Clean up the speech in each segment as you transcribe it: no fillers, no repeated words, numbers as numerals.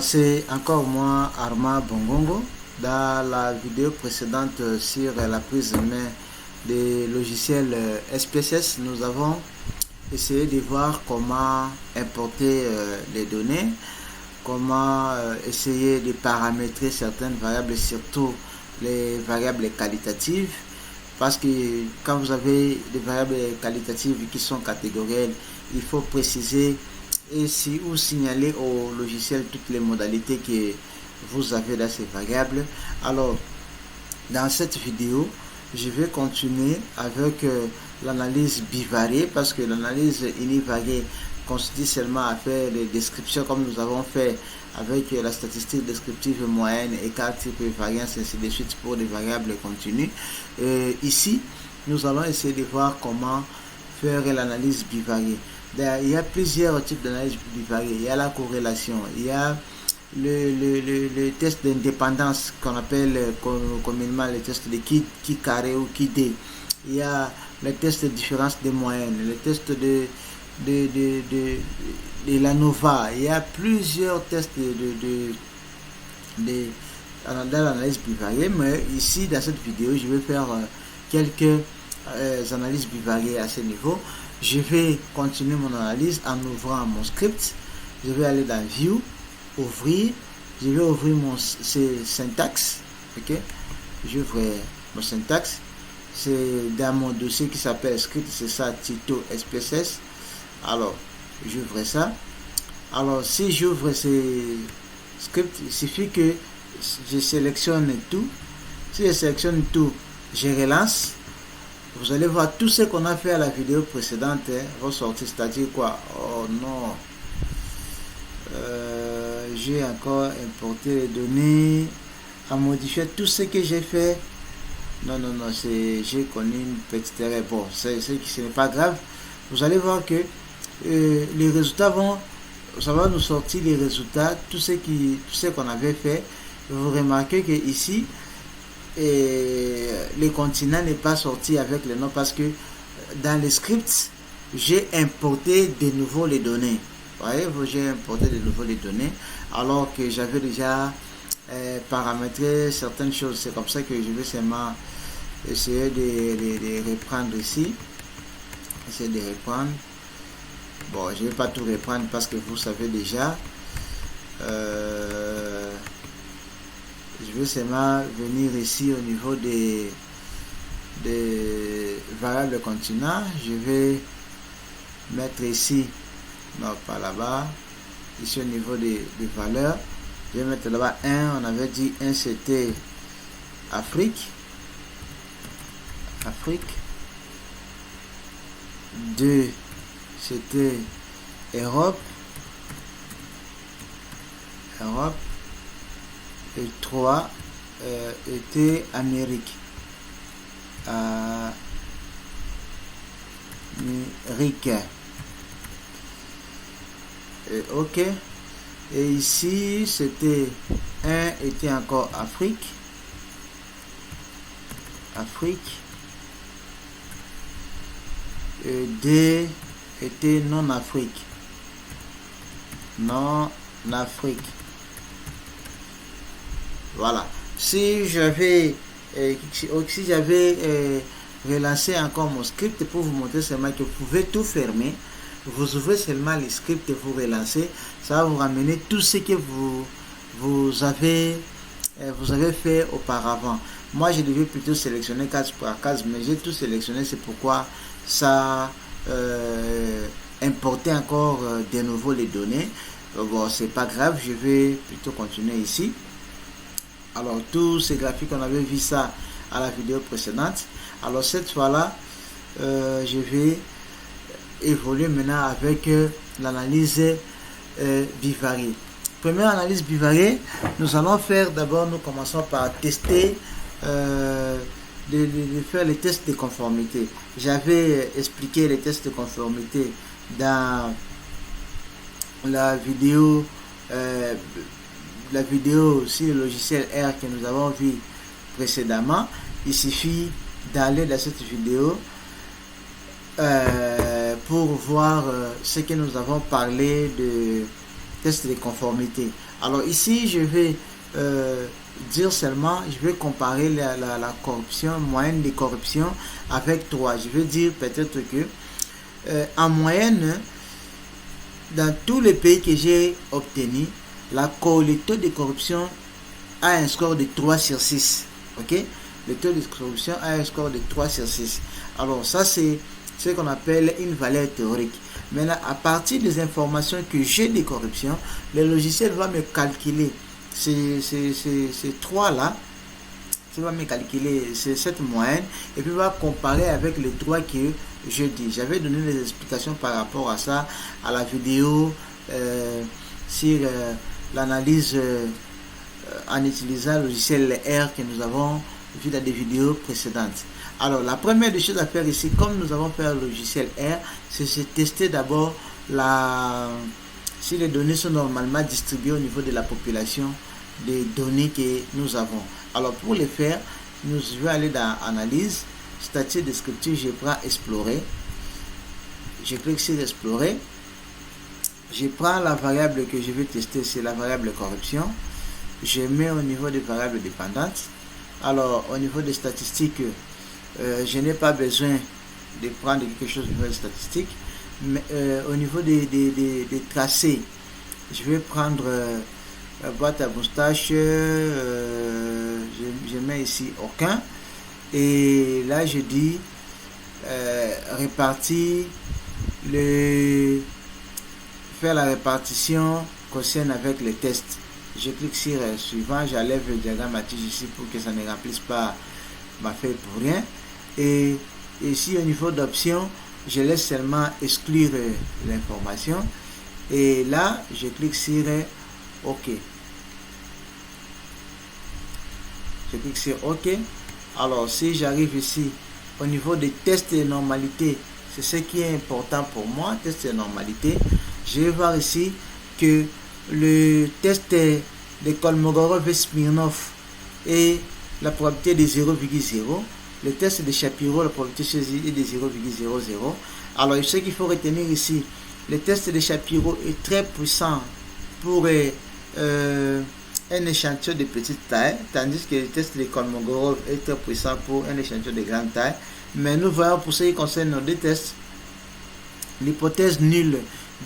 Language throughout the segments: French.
c'est encore moi, Arma Bongongo. Dans la vidéo précédente sur la prise de main des logiciels SPSS, nous avons essayé de voir comment importer les données, comment essayer de paramétrer certaines variables, surtout les variables qualitatives, parce que quand vous avez des variables qualitatives qui sont catégorielles, il faut préciser et ou signaler au logiciel toutes les modalités que vous avez dans ces variables. Alors, dans cette vidéo, je vais continuer avec l'analyse bivariée, parce que l'analyse univariée consiste seulement à faire les descriptions comme nous avons fait avec la statistique descriptive moyenne, écart, type, variance, ainsi de suite pour des variables continues. Ici, nous allons essayer de voir comment faire l'analyse bivariée. Il y a plusieurs types d'analyse bivariée. Il y a la corrélation, il y a le test d'indépendance qu'on appelle communément le test de qui carré ou qui d. Il y a le test de différence des moyennes, le test de l'ANOVA. Il y a plusieurs tests dans l'analyse bivariée, mais ici dans cette vidéo je vais faire quelques analyses bivariées à ce niveau. Je vais continuer mon analyse en ouvrant mon script. Je vais aller dans View, ouvrir. Je vais ouvrir mon syntaxe. Ok, j'ouvre mon syntaxe. C'est dans mon dossier qui s'appelle script. C'est ça, Tito SPSS. Alors, j'ouvre ça. Alors, si j'ouvre ce script, il suffit que je sélectionne tout. Si je sélectionne tout, je relance. Vous allez voir tout ce qu'on a fait à la vidéo précédente ressortir, c'est-à-dire quoi? Oh non, j'ai encore importé les données, à modifier tout ce que j'ai fait. Non, j'ai connu une petite erreur. Bon, ce n'est pas grave. Vous allez voir que les résultats ça va nous sortir les résultats, tout ce qu'on avait fait. Vous remarquez que ici, et le continent n'est pas sorti avec le nom, parce que dans le script j'ai importé de nouveau les données. Voyez, j'ai importé de nouveau les données alors que j'avais déjà paramétré certaines choses. C'est comme ça que je vais seulement essayer de reprendre ici. Essayer de reprendre. Bon, je ne vais pas tout reprendre parce que vous savez déjà. Je vais seulement venir ici au niveau des variables continents. Je vais mettre ici, non pas là-bas, ici au niveau des valeurs. Je vais mettre là-bas 1, on avait dit 1 c'était Afrique. 2 c'était Europe. Et 3 était Amérique. Ok. Et ici, c'était 1 était encore Afrique. Et 2 était non-Afrique. Voilà. Si j'avais relancé encore mon script pour vous montrer seulement que vous pouvez tout fermer, vous ouvrez seulement le script et vous relancez, ça va vous ramener tout ce que vous avez fait auparavant. Moi je devais plutôt sélectionner case par case, mais j'ai tout sélectionné, c'est pourquoi ça importer encore de nouveau les données. Bon, c'est pas grave, je vais plutôt continuer ici. Alors, tous ces graphiques, on avait vu ça à la vidéo précédente. Alors, cette fois-là, je vais évoluer maintenant avec l'analyse bivariée. Première analyse bivariée, nous allons faire d'abord, nous commençons par tester, de faire les tests de conformité. J'avais expliqué les tests de conformité dans la vidéo sur le logiciel R que nous avons vu précédemment. Il suffit d'aller dans cette vidéo pour voir ce que nous avons parlé de test de conformité. Alors ici, je vais dire seulement, je vais comparer la corruption, moyenne des corruptions avec 3. Je vais dire peut-être que en moyenne, dans tous les pays que j'ai obtenus, le taux de corruption a un score de 3 sur 6. Ok? Le taux de corruption a un score de 3 sur 6. Alors ça, c'est ce qu'on appelle une valeur théorique. Maintenant, à partir des informations que j'ai de corruption, le logiciel va me calculer ces 3-là. Il va me calculer cette moyenne et puis va comparer avec les 3 que je dis. J'avais donné des explications par rapport à ça à la vidéo sur l'analyse en utilisant le logiciel R que nous avons vu dans des vidéos précédentes. Alors, la première des choses à faire ici, comme nous avons fait le logiciel R, c'est tester d'abord si les données sont normalement distribuées au niveau de la population des données que nous avons. Alors, pour le faire, je vais aller dans Analyse, Statut descriptif, je prends Explorer. Je clique sur Explorer. Je prends la variable que je vais tester, c'est la variable corruption. Je mets au niveau des variables dépendantes. Alors, au niveau des statistiques, je n'ai pas besoin de prendre quelque chose au niveau des statistiques. Mais au niveau des tracés, je vais prendre boîte à moustache. Je mets ici aucun. Et là, je dis répartir faire la répartition quotienne avec les tests. Je clique sur suivant, j'enlève le diagramme ici pour que ça ne remplisse pas ma feuille pour rien. Et ici, au niveau d'options, je laisse seulement exclure l'information. Et là, je clique sur OK. Je clique sur OK. Alors, si j'arrive ici, au niveau des tests de normalité, c'est ce qui est important pour moi, test de normalité. Je vais voir ici que le test de Kolmogorov et Smirnov et la probabilité de 0,0. Le test de Shapiro, la probabilité est de 0,00. Alors, ce qu'il faut retenir ici, le test de Shapiro est très puissant pour un échantillon de petite taille, tandis que le test de Kolmogorov est très puissant pour un échantillon de grande taille. Mais nous voyons pour ce qui concerne nos deux tests, l'hypothèse nulle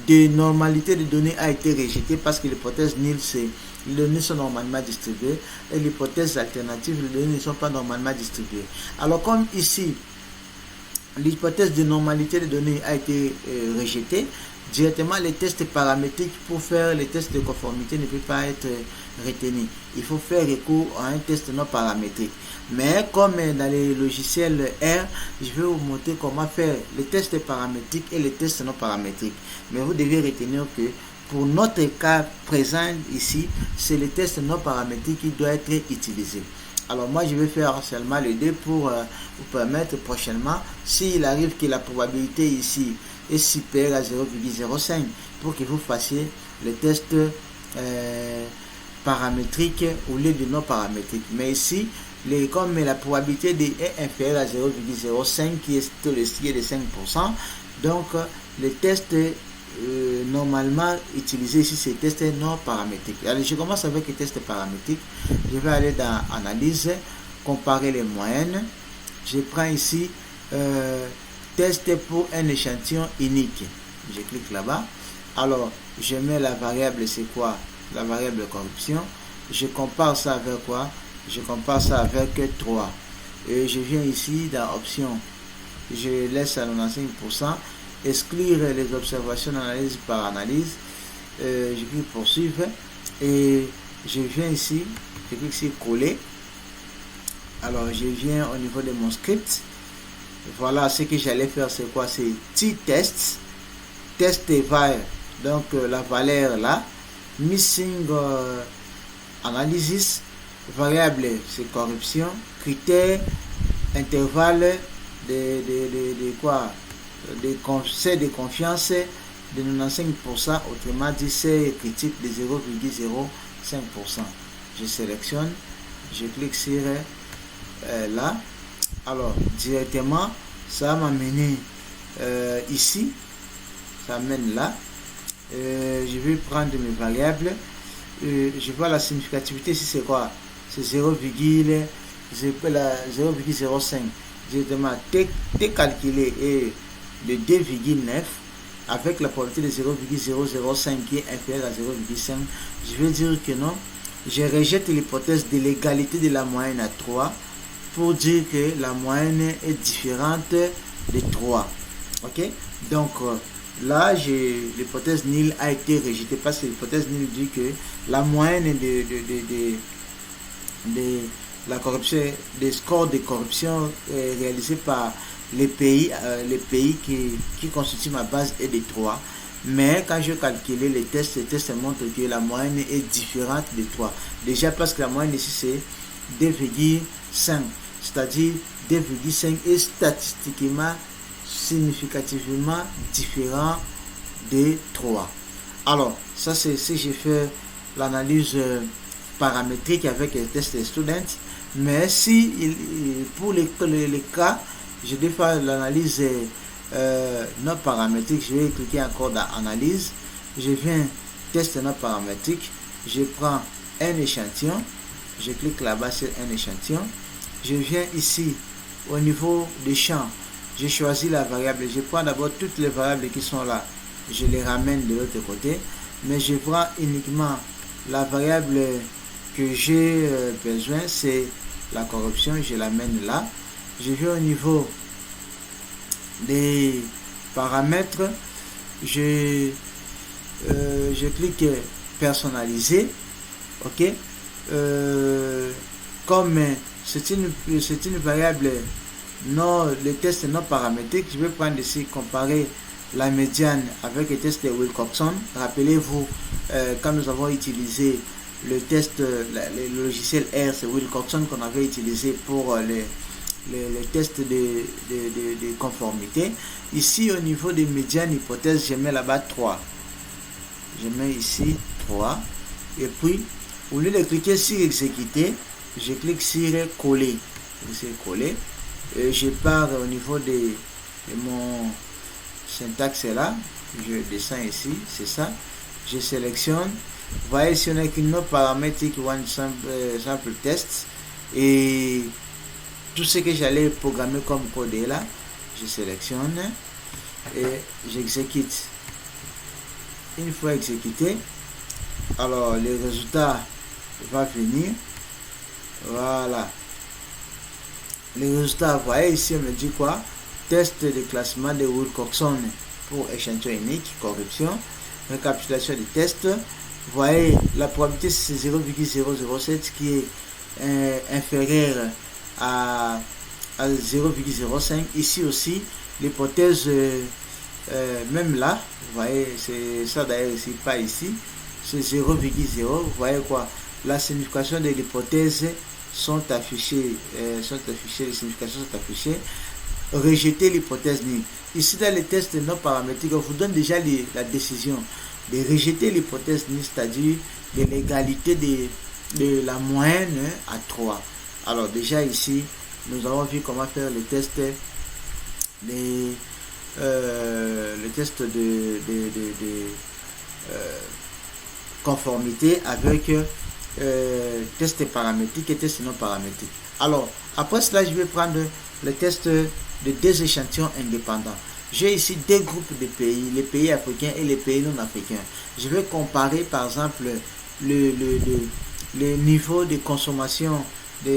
de normalité des données a été rejetée parce que l'hypothèse nulle, c'est les données sont normalement distribuées, et l'hypothèse alternative, les données ne sont pas normalement distribuées. Alors comme ici, l'hypothèse de normalité des données a été rejetée, directement les tests paramétriques pour faire les tests de conformité ne peuvent pas être retenus. Il faut faire recours à un test non paramétrique. Mais comme dans les logiciels R, je vais vous montrer comment faire les tests paramétriques et les tests non paramétriques. Mais vous devez retenir que pour notre cas présent ici, c'est le test non paramétrique qui doit être utilisé. Alors moi je vais faire seulement les deux pour vous permettre prochainement, s'il arrive que la probabilité ici est supérieure à 0,05, pour que vous fassiez les tests paramétriques au lieu de non paramétriques. Mais ici, comme la probabilité est inférieure à 0,05 qui est de 5%, donc les tests normalement utilisés ici, c'est tests non paramétriques. Allez, je commence avec les tests paramétriques. Je vais aller dans Analyse, comparer les moyennes. Je prends ici test pour un échantillon unique. Je clique là-bas. Alors, je mets la variable, c'est quoi? La variable corruption. Je compare ça avec quoi? Je compare ça avec 3. Et je viens ici dans Options. Je laisse à 95%. Exclure les observations d'analyse par analyse. Je clique poursuivre. Et je viens ici. Je clique sur coller. Alors, je viens au niveau de mon script. Voilà, ce que j'allais faire, c'est quoi? C'est t-test. Test var. Donc, la valeur là. Missing analysis. Variable, c'est corruption. Critère, intervalle de quoi? C'est de confiance de 95%. Autrement dit, c'est critique de 0,05%. Je sélectionne. Je clique sur là. Alors, directement, ça m'a mené ici. Ça mène là. Je vais prendre mes variables. je vois la significativité ici, c'est quoi? C'est 0,05. Je demande T calculé et de 2,9 avec la probabilité de 0,005 qui est inférieure à 0,5. Je vais dire que non. Je rejette l'hypothèse de l'égalité de la moyenne à 3 pour dire que la moyenne est différente de 3. Ok? Donc là, l'hypothèse nulle a été rejetée parce que l'hypothèse nulle dit que la moyenne de la corruption, des scores de corruption réalisés par les pays qui constituent ma base est de 3. Mais quand je calcule les tests montrent que la moyenne est différente de 3. Déjà parce que la moyenne ici c'est 2,5. C'est-à-dire 2,5 est statistiquement significativement différent de 3. Alors, ça c'est si j'ai fait l'analyse paramétrique avec les tests students. Mais si pour les cas, je dois faire l'analyse non paramétrique, je vais cliquer encore dans analyse. Je viens test non paramétrique. Je prends un échantillon. Je clique là-bas sur un échantillon. Je viens ici au niveau des champs. Je choisis la variable. Je prends d'abord toutes les variables qui sont là. Je les ramène de l'autre côté. Mais je prends uniquement la variable que j'ai besoin, c'est la corruption. Je l'amène là. Je vais au niveau des paramètres. Je clique personnaliser. Ok. Comme c'est une variable non, le test non paramétrique, je vais prendre ici comparer la médiane avec le test de Wilcoxon. Rappelez-vous, quand nous avons utilisé le test, le logiciel R, c'est Wilcoxon qu'on avait utilisé pour les tests de conformité. Ici, au niveau des médianes hypothèses, je mets là-bas 3. Je mets ici 3. Et puis, au lieu de cliquer sur exécuter, je clique sur coller. Sur coller. Et je pars au niveau de mon syntaxe là. Je descends ici, c'est ça. Je sélectionne. Vous voyez, si on a qu'une autre paramétrique one sample test. Et tout ce que j'allais programmer comme code est là. Je sélectionne et j'exécute. Une fois exécuté, alors les résultats vont venir. Voilà. Les résultats, vous voyez ici, on me dit quoi? Test de classement de Wilcoxon pour échantillon unique, corruption, récapitulation des tests. Vous voyez, la probabilité c'est 0,007 qui est inférieure à 0,05. Ici aussi, l'hypothèse, même là, vous voyez, c'est ça d'ailleurs ici, pas ici, c'est 0,0. Vous voyez quoi? La signification de l'hypothèse sont affichées, les significations sont affichées. Rejeter l'hypothèse nulle. Ici dans les tests non paramétriques, on vous donne déjà la décision de rejeter l'hypothèse nulle, c'est-à-dire de l'égalité de la moyenne à 3. Alors déjà ici, nous avons vu comment faire le test de conformité avec test paramétrique et test non paramétrique. Alors, après cela, je vais prendre le test de deux échantillons indépendants. J'ai ici deux groupes de pays, les pays africains et les pays non africains. Je vais comparer par exemple le niveau de consommation je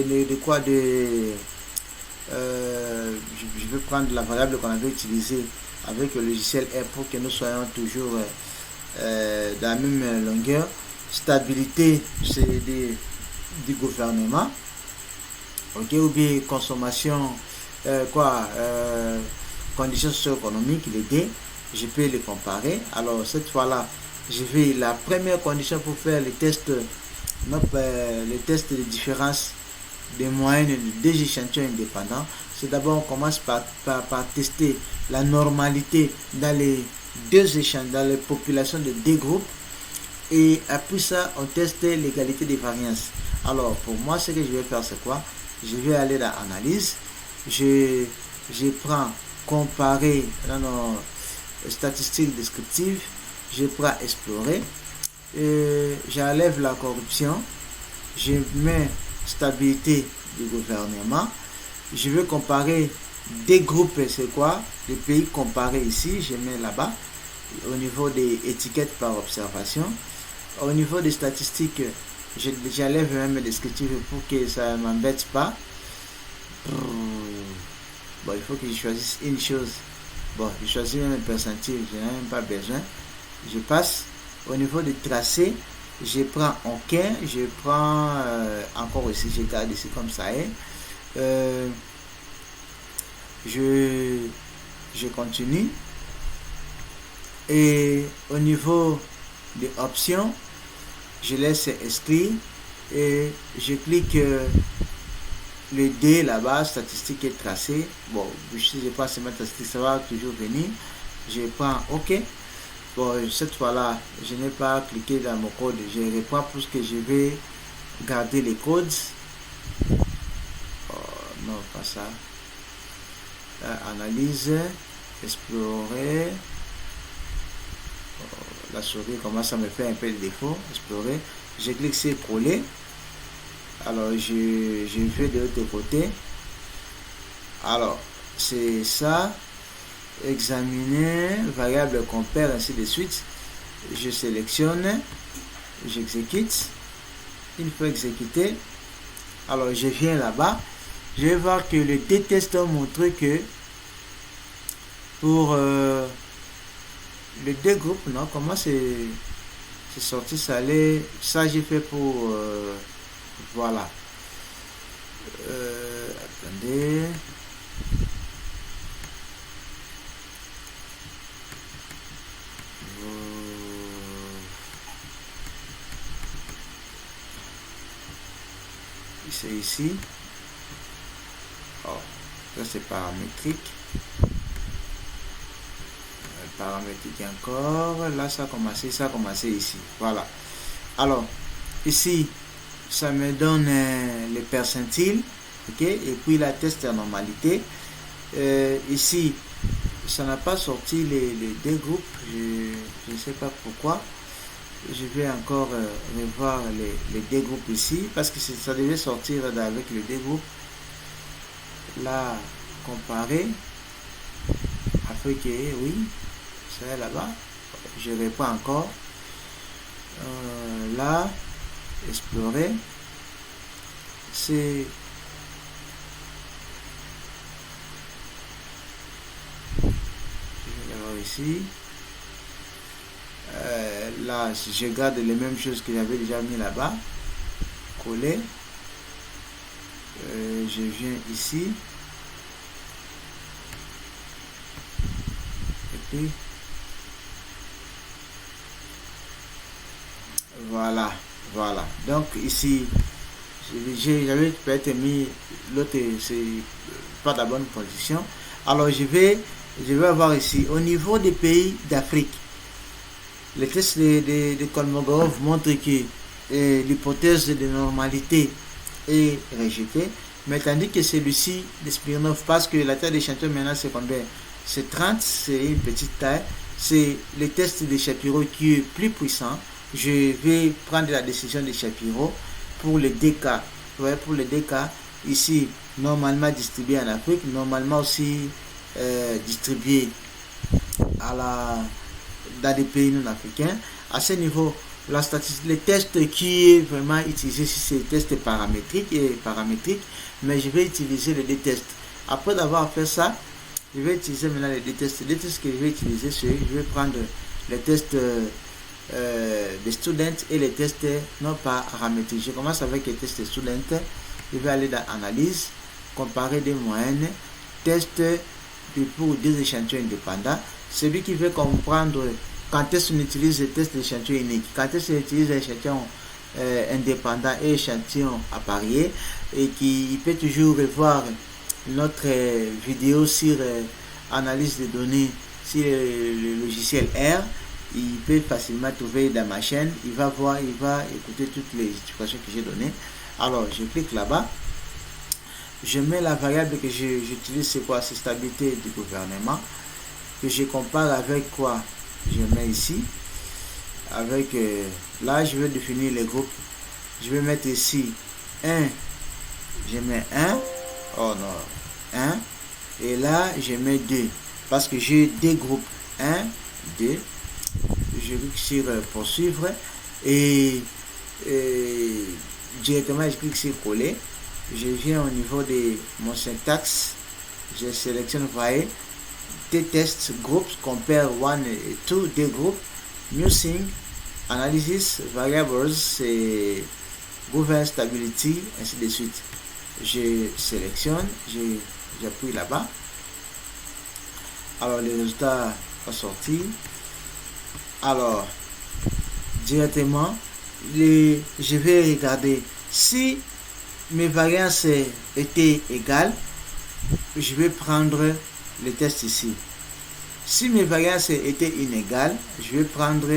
vais prendre la variable qu'on avait utilisée avec le logiciel R pour que nous soyons toujours dans la même longueur. Stabilité du gouvernement, ok, ou bien consommation, conditions socio-économiques, les deux, je peux les comparer. Alors cette fois-là, je vais la première condition pour faire le test de différence des moyennes de deux échantillons indépendants. C'est d'abord on commence par tester la normalité dans les deux échantillons, dans les populations de deux groupes. Et après ça, on teste l'égalité des variances. Alors, pour moi, ce que je vais faire, c'est quoi? Je vais aller dans Analyse. Je prends Comparer, statistiques descriptives. Je prends Explorer. j'enlève la corruption, je mets stabilité du gouvernement, je veux comparer des groupes, c'est quoi? Les pays comparés ici, je mets là-bas, au niveau des étiquettes par observation. Au niveau des statistiques, j'enlève même le descriptif pour que ça ne m'embête pas. Bon, il faut que je choisisse une chose. Bon, je choisis même un percentile, je n'ai même pas besoin. Je passe. Au niveau du tracé, je prends aucun, je prends encore ici, je garde ici comme ça est. Je continue. Et au niveau des options, je laisse exclure et je clique le D là-bas, statistique et tracé. Bon, si je passe ma statistique, ça va toujours venir. Je prends OK. Bon, cette fois-là, je n'ai pas cliqué dans mon code. Je reprends pour que je vais garder les codes. Oh, non, pas ça. Analyse, explorer. Oh, la souris commence à me faire un peu de défaut. Explorer. Je clique sur coller. Alors, je vais de l'autre côté. Alors, c'est ça. Examiner, variable compare, ainsi de suite. Je sélectionne, j'exécute. Une fois exécuté, alors je viens là-bas. Je vais voir que le D-test a montré que pour les deux groupes, non, comment c'est sorti, ça allait, ça j'ai fait pour voilà. Attendez. C'est ici. Oh, ça c'est paramétrique. Paramétrique encore. Là ça a commencé ici. Voilà. Alors, ici, ça me donne les percentiles. Ok. Et puis la test de normalité. Ici, ça n'a pas sorti les deux groupes. Je ne sais pas pourquoi. Je vais encore revoir les deux groupes ici parce que ça devait sortir avec les deux groupes. Là, comparer. Afrique, oui, c'est là-bas. Je reprends encore. Là, explorer. C'est ici. Là, je garde les mêmes choses que j'avais déjà mis là-bas. Coller. Je viens ici. Et puis, voilà. Donc ici, j'avais peut-être mis l'autre, c'est pas de la bonne position. Alors je vais avoir ici, au niveau des pays d'Afrique, les tests de Kolmogorov montrent que l'hypothèse de normalité est rejetée, mais tandis que celui-ci de Smirnov, parce que la taille d'échantillon maintenant c'est combien? C'est 30, c'est une petite taille. C'est le test de Shapiro qui est plus puissant. Je vais prendre la décision de Shapiro pour le DK. Ouais, pour le DK, ici, normalement distribué en Afrique, normalement aussi distribué dans des pays non africains. À ce niveau, la statistique, le test qui est vraiment utilisé, c'est le test paramétrique, mais je vais utiliser le D-test. Après d'avoir fait ça, je vais utiliser maintenant les D-tests. Les tests que je vais utiliser, je vais prendre les tests des students et les tests non paramétriques. Je commence avec les tests des students. Je vais aller dans analyse, comparer des moyennes, test pour deux échantillons indépendants. Celui qui veut comprendre quand est-ce qu'on utilise le test d'échantillon unique, quand est-ce qu'on utilise l'échantillon indépendant et échantillon apparié, et qui peut toujours revoir notre vidéo sur analyse de données sur le logiciel R. Il peut facilement trouver dans ma chaîne, il va écouter toutes les explications que j'ai données. Alors je clique là-bas, je mets la variable que j'utilise, c'est quoi? C'est stabilité du gouvernement, que je compare avec quoi? Je mets ici. avec là je vais définir les groupes. Je vais mettre ici 1, je mets 1, oh non, 1, et là je mets 2 parce que j'ai deux groupes, 1, 2, je clique sur poursuivre et directement je clique sur coller. Je viens au niveau de mon syntaxe, je sélectionne, vous voyez, des tests groups, compare 1 et 2, des groupes, new thing, analysis, variables, et govern stability, ainsi de suite. Je sélectionne, j'appuie là-bas. Alors les résultats sont sortis. Alors directement, je vais regarder si mes variances étaient égales. Je vais prendre le test ici. Si mes variances étaient inégales, je vais prendre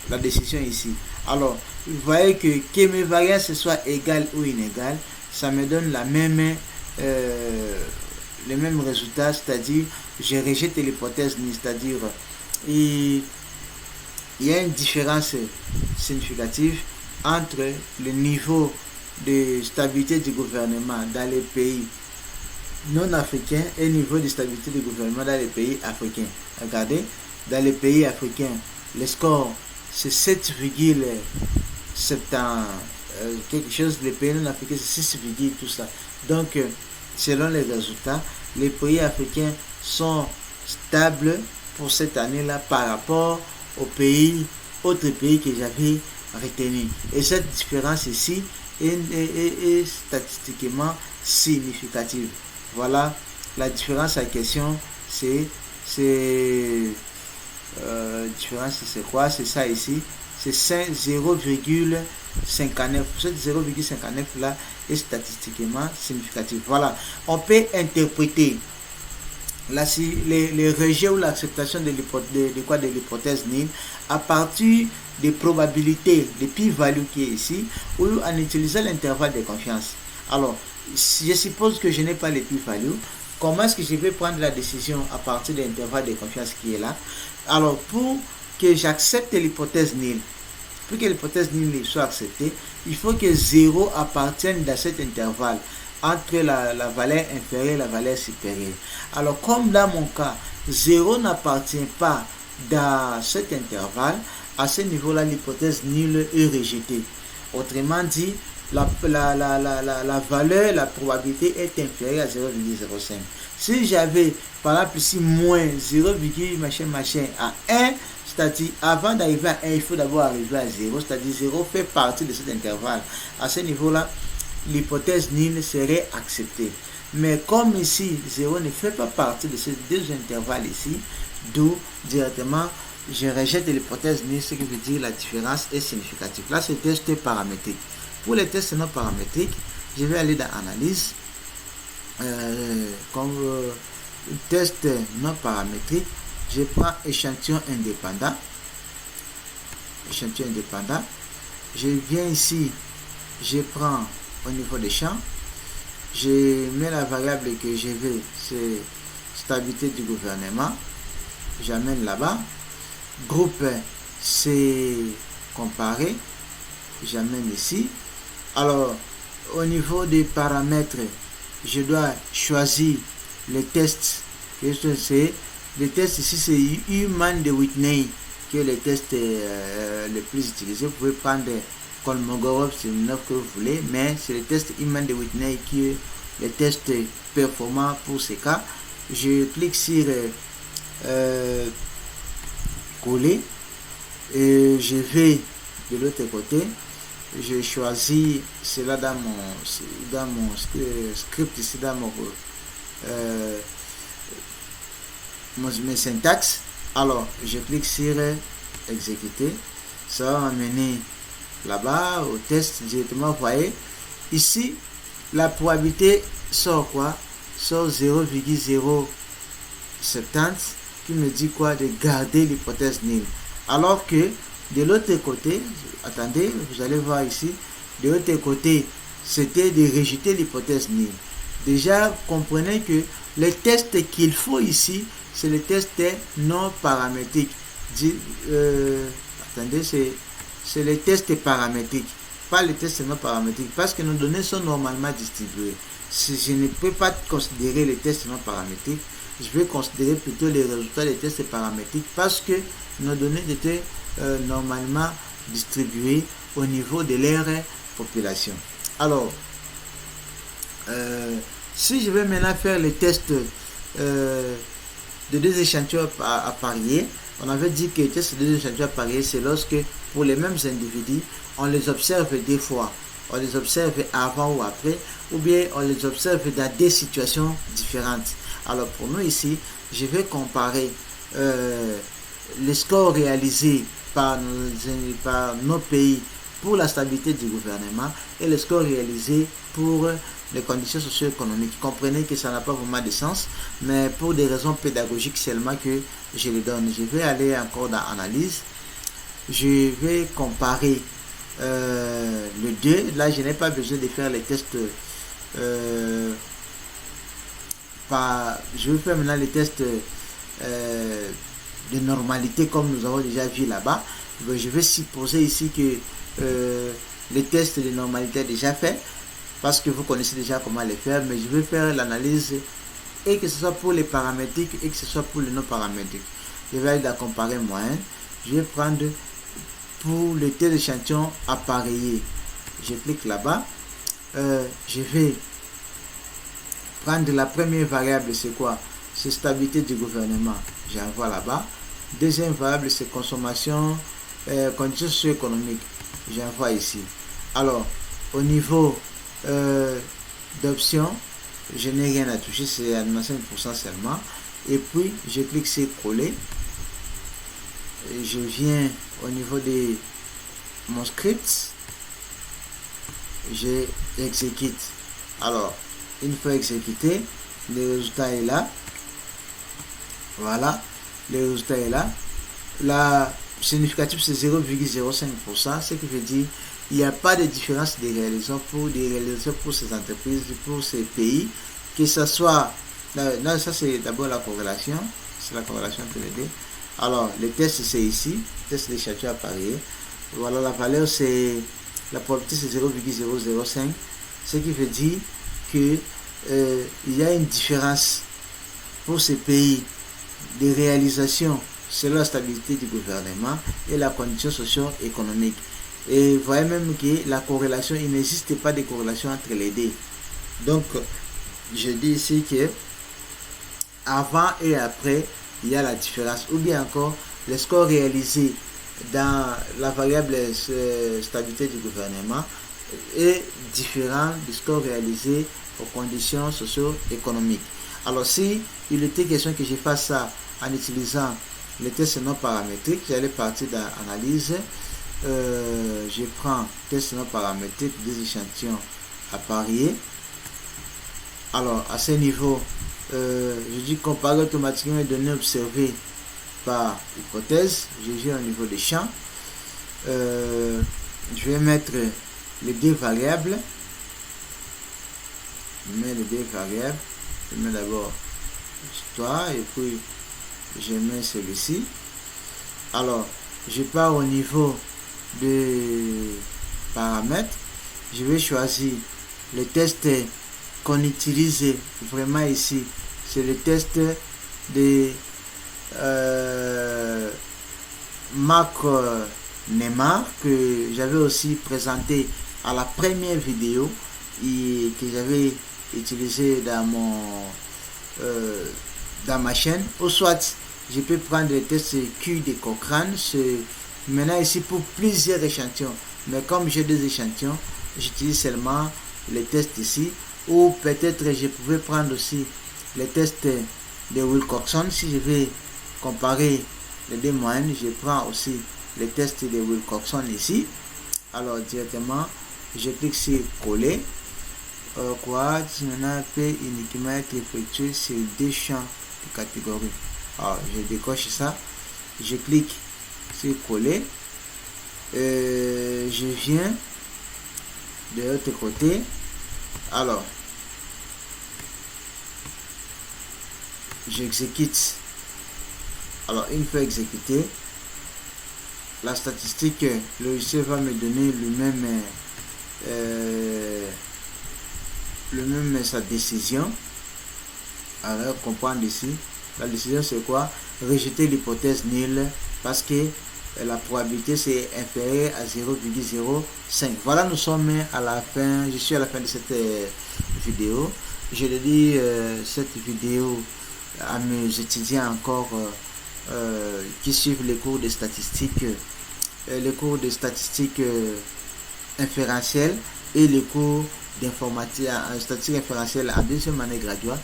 la décision ici. Alors, vous voyez que mes variances soient égales ou inégales, ça me donne la même, le même résultat, c'est-à-dire, je rejette l'hypothèse, c'est-à-dire, il y a une différence significative entre le niveau de stabilité du gouvernement dans les pays non africains et le niveau de stabilité du gouvernement dans les pays africains. Regardez, dans les pays africains, le score c'est 7,7 quelque chose, les pays non africains c'est 6, tout ça. Donc, selon les résultats, les pays africains sont stables pour cette année-là par rapport aux autres pays que j'avais retenus. Et cette différence ici est statistiquement significative. Voilà, la différence en question, différence c'est quoi? C'est ça ici, c'est 0,59. Cette 0,59 là est statistiquement significatif. Voilà, on peut interpréter les rejets ou l'acceptation de l'hypothèse nulle à partir des probabilités, des p-value qui est ici, ou en utilisant l'intervalle de confiance. Alors, je suppose que je n'ai pas les p-value. Comment est-ce que je vais prendre la décision à partir de l'intervalle de confiance qui est là? Alors, pour que j'accepte l'hypothèse nulle, pour que l'hypothèse nulle soit acceptée, il faut que 0 appartienne dans cet intervalle entre la valeur inférieure et la valeur supérieure. Alors, comme dans mon cas, 0 n'appartient pas dans cet intervalle, à ce niveau-là, l'hypothèse nulle est rejetée. Autrement dit, la valeur, la probabilité est inférieure à 0,05. Si j'avais, par exemple, ici, moins 0, machin à 1, c'est-à-dire, avant d'arriver à 1, il faut d'abord arriver à 0, c'est-à-dire 0 fait partie de cet intervalle. À ce niveau-là, l'hypothèse nulle serait acceptée. Mais comme ici, 0 ne fait pas partie de ces deux intervalles ici, d'où directement, je rejette l'hypothèse nulle, ce qui veut dire la différence est significative. Là, c'est test paramétrique. Pour les tests non paramétriques, je vais aller dans Analyse. Comme test non paramétrique, je prends échantillon indépendant. Échantillon indépendant. Je viens ici, je prends au niveau des champs, je mets la variable que je veux, c'est stabilité du gouvernement. J'amène là-bas. Groupe, c'est comparé. J'amène ici. Alors, au niveau des paramètres, je dois choisir les tests. C'est les tests ici, c'est Human de Whitney qui est le test le plus utilisé. Vous pouvez prendre Kolmogorov, c'est une offre que vous voulez, mais c'est le test Human de Whitney qui est le test performant pour ces cas. Je clique sur coller et je vais de l'autre côté. Je choisis cela dans mon script ici, dans mes syntaxes. Alors, je clique sur exécuter. Ça va m'amener là-bas au test directement. Vous voyez, ici, la probabilité sort quoi? Sort 0,070 qui me dit quoi? De garder l'hypothèse nulle. Alors que de l'autre côté, attendez, vous allez voir ici, de l'autre côté, c'était de rejeter l'hypothèse nulle. Déjà, comprenez que les tests qu'il faut ici, c'est les tests non paramétriques. attendez, c'est les tests paramétriques, pas les tests non paramétriques, parce que nos données sont normalement distribuées. Si je ne peux pas considérer les tests non paramétriques, je vais considérer plutôt les résultats des tests paramétriques, parce que nos données étaient normalement distribuées au niveau de leur population. Alors, si je vais maintenant faire les tests de deux échantillons à parier, on avait dit que les tests de deux échantillons à parier, c'est lorsque pour les mêmes individus, on les observe des fois, on les observe avant ou après, ou bien on les observe dans des situations différentes. Alors pour nous ici, je vais comparer les scores réalisés par nos pays pour la stabilité du gouvernement et les scores réalisés pour les conditions socio-économiques. Comprenez que ça n'a pas vraiment de sens, mais pour des raisons pédagogiques seulement que je les donne. Je vais aller encore dans l'analyse. Je vais comparer le 2. Là, je n'ai pas besoin de faire les tests. Je vais faire maintenant les tests de normalité comme nous avons déjà vu là-bas. Je vais supposer ici que les tests de normalité déjà fait, parce que vous connaissez déjà comment les faire, mais je vais faire l'analyse et que ce soit pour les paramétriques et que ce soit pour les non paramétriques. Je vais aller dans comparer moyenne. Je vais prendre pour le test d'échantillon appareillé. Je clique là-bas. Je vais prendre la première variable, c'est quoi? C'est stabilité du gouvernement. J'envoie là-bas. Deuxième variable, c'est consommation, conditions socio-économiques. J'envoie ici. Alors, au niveau d'options, je n'ai rien à toucher, c'est à 95% seulement. Et puis, je clique sur coller. Et je viens au niveau de mon script. J'exécute. Alors, une fois exécuté, le résultat est là. Voilà, le résultat est là. La significatif, c'est 0,05%, ce qui veut dire il n'y a pas de différence de réalisation pour ces entreprises, pour ces pays, que ce soit, là ça c'est d'abord la corrélation, c'est la corrélation entre les deux. Alors, le test c'est ici, test d'échantillon à parier. Voilà, la valeur c'est, la probabilité c'est 0,005, ce qui veut dire que il y a une différence pour ces pays de réalisation selon la stabilité du gouvernement et la condition socio-économique. Et vous voyez même que la corrélation, il n'existe pas de corrélation entre les deux. Donc, je dis ici que avant et après, il y a la différence. Ou bien encore, les scores réalisés dans la variable stabilité du gouvernement est différent du score réalisé aux conditions socio-économiques. Alors, si il était question que je fasse ça en utilisant les tests non paramétriques, j'allais partir dans l'analyse. Je prends test non paramétrique des échantillons à parier. Alors, à ce niveau, je dis comparer automatiquement les données observées par hypothèse. Je viens au niveau des champs. Je vais mettre les deux variables. Je mets les deux variables. Je mets d'abord histoire et puis je mets celui-ci. Alors, je pars au niveau de paramètres. Je vais choisir le test qu'on utilise vraiment ici. C'est le test de Marc Neymar que j'avais aussi présenté à la première vidéo et que j'avais utilisé dans ma chaîne. Ou soit je peux prendre le test Q de Cochrane. C'est maintenant ici pour plusieurs échantillons, mais comme j'ai deux échantillons, j'utilise seulement les tests ici. Ou peut-être je pouvais prendre aussi les tests de Wilcoxon. Si je vais comparer les deux moyennes, je prends aussi les tests de Wilcoxon ici. Alors directement je clique sur coller. Maintenant peut uniquement être effectué sur deux champs de catégorie. Alors je décoche ça, je clique sur coller. Je viens de l'autre côté. Alors j'exécute. Alors une fois exécuté, la statistique, le logiciel va me donner lui-même sa décision. Alors, comprendre ici, la décision c'est quoi? Rejeter l'hypothèse nulle parce que la probabilité c'est inférieur à 0,05. Voilà, nous sommes à la fin, je suis à la fin de cette vidéo. Je le dis, cette vidéo à mes étudiants encore qui suivent les cours de statistiques, inférentielles et les cours d'informatique en statistique inférentielle en deuxième année graduate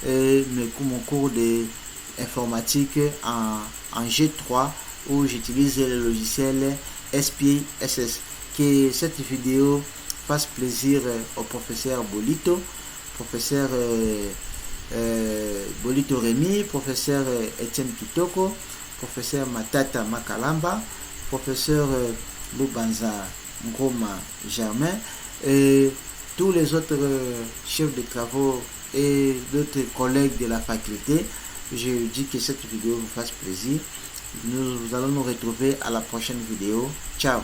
et mon cours d'informatique en G3 où j'utilise le logiciel SPSS. Que cette vidéo fasse plaisir au professeur Bolito, professeur Bolito Rémi, professeur Etienne Kitoko, professeur Matata Makalamba, professeur Lubanza Ngoma Germain et tous les autres chefs de travaux et d'autres collègues de la faculté. Je dis que cette vidéo vous fasse plaisir. Nous allons nous retrouver à la prochaine vidéo. Ciao.